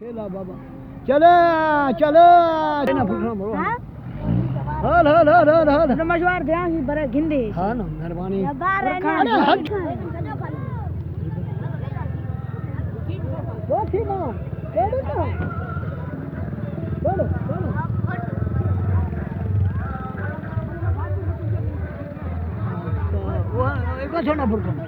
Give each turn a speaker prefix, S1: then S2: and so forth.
S1: चला बाबा चले चले ना फुटना बोलो हाल हाल हाल हाल हाल
S2: मशवार ध्यान ही बरे गिंदे
S1: हां ना मेहरबानी वो ठीक है चलो चलो चलो वो एक छोटा फुटना